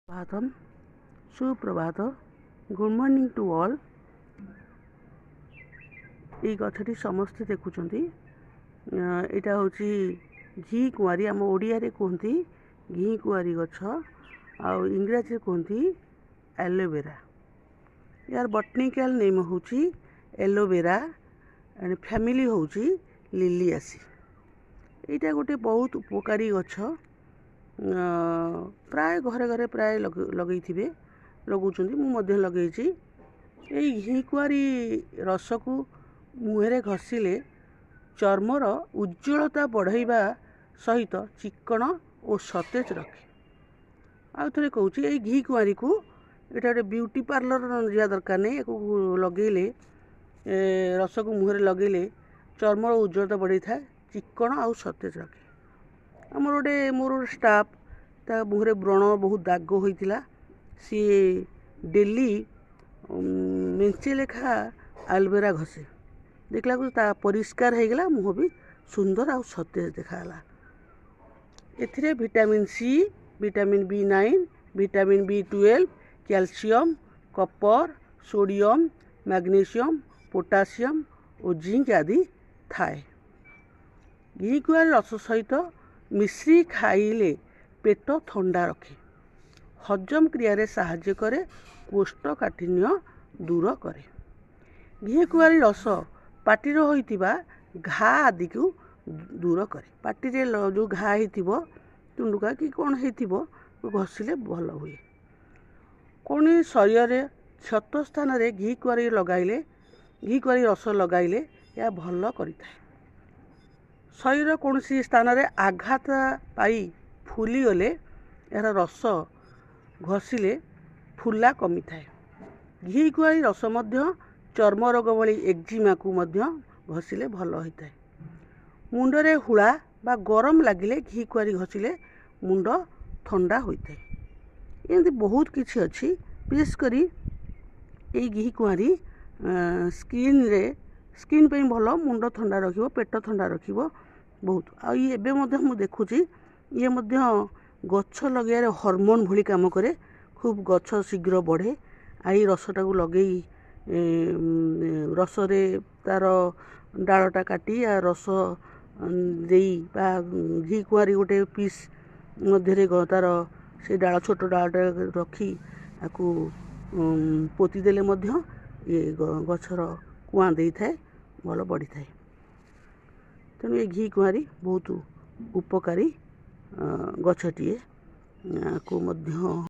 प्रभातम सुप्रभात good morning to all. ये गछटी समस्ते देखुंट यहाँ हूँ घी कुआरी आम ओडिया रे कहती घी कुआरी गछ आउ इंग्राजी कहती एलोवेरा। यार बटनिकल नेम हूँ एलोवेरा एंड फैमिली हूँ लिलियासी। यहाँ गोटे बहुत उपकारी गछ प्राय घरे घरे प्राय लगे लगाउछन्ति मु लगे। यही घी कुआरी रस को मुहरे घषिले चर्मर उज्ज्वलता बढ़ाइबा सहित चिक्कण और सतेज रखे। आउ थे कहूँ यही घी कुआरी को यहाँ गोटे ब्यूटी पार्लर जा दरकार नहीं, लगेले रस को मुहरे लगेले चर्मर उज्ज्वलता बढ़ी था, चिक्कण आउ सतेज रखे। आमर गोटे मोर स्टाफ ता मुहरे व्रण बहुत दाग होता सी डेली मेंचे लेखा एलोवेरा घसे देखला ता परिष्कार हो गला, मुह भी सुंदर आ सतेज देखाला। एथिरे vitamin C, vitamin B9, vitamin B12, calcium, copper, sodium, magnesium, potassium और जिंक आदि थाए। घी कुआरी रस सहित मिश्री खाइले पेट ठंडा रखे, हजम क्रिया साहाय्य करे, कोष्ठकाठिन्य दूर करे। घी कुआरी रस पाटिर होइतिबा घा आदि को दूर करे। पाटिरे जो घा होइतिबो टुंडुका कि कौन होइतिबो घषिले भल हुए। कौन शरीर रे क्षत स्थान रे घी कुआरी लगाइले, घी कुआरी रस लगाइले या भल करिथाए। शरीर कौन स्थान रे आघात पाई फुली गले यार रस घषिले फुला कमी थाए। घी कुआरी रस मध्य चर्म रोग भली एक्जिमा को मध्य घषिले भल होता है। मुंडरे हुड़ा बा गरम लगिले घी कुआरी घषिले मुंड ठंडा होता है। एमती बहुत किछि अछि। विशेषकर ये घी कुआरी स्किन पे भल, मुंड ठंडा रखिबो, पेट ठंडा रखिबो बहुत। आबे मु देखुची ये मध्य गछ लगे हॉर्मोन भली काम करे, खूब गछ शीघ्र बढ़े। आई रसटा को लगे रस रे तार डालटा काटी या रस देई बा घी कुआरी गोटे पीस मध्य तार से डाल छोट डालटा रखी आपको पोती देले मध्य ये गछर कुआ दे थाए, भल बढ़ी थाए। तेणु ये घी कुआरी बहुत उपकारी गछटिए को मध्य